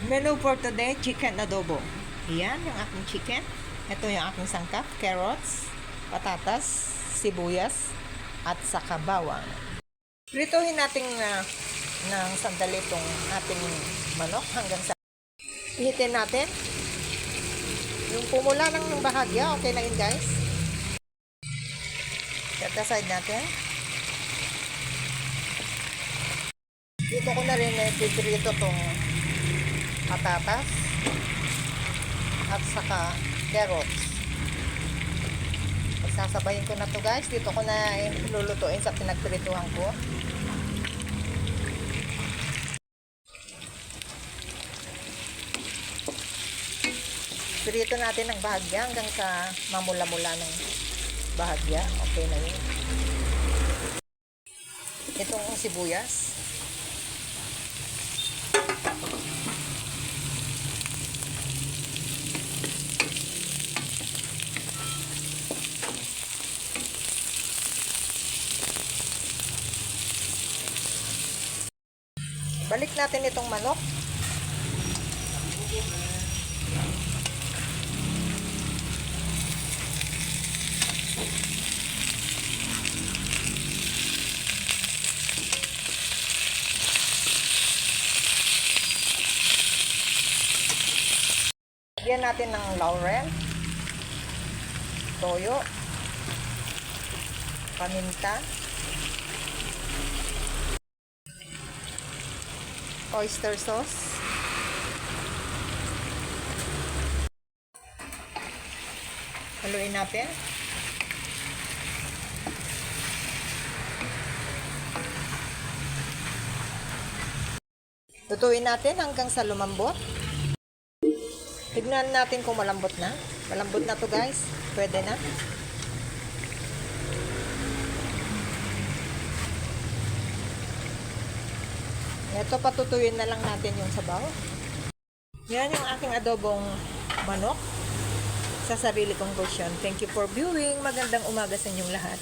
Menu for today, chicken adobo. Yan yung aking chicken. Ito yung aking sangkap, carrots, patatas, sibuyas, at saka bawang. Prituhin natin ng sandali itong ating manok hanggang sa ihitin natin. Yung pumula ng bahagya, okay na yun guys. Set aside natin. Dito ko na rin ipiprito itong patatas at saka carrots. Sasabayin ko na to guys. Dito ko na lulutuin sa pinagprituhan ko. Prito natin ng bahagya hanggang sa mamula-mula ng bahagya. Okay na yun. Itong sibuyas. Balik natin itong manok. Lagyan natin ng laurel, toyo, paminta, oyster sauce, haluin natin. Lutuin natin hanggang sa lumambot. Tignan natin kung malambot na. Malambot na to guys. Pwede na. Ito, patutuyuin na lang natin yung sabaw. Yan yung aking adobong manok sa sarili kong version. Thank you for viewing. Magandang umaga sa inyong lahat.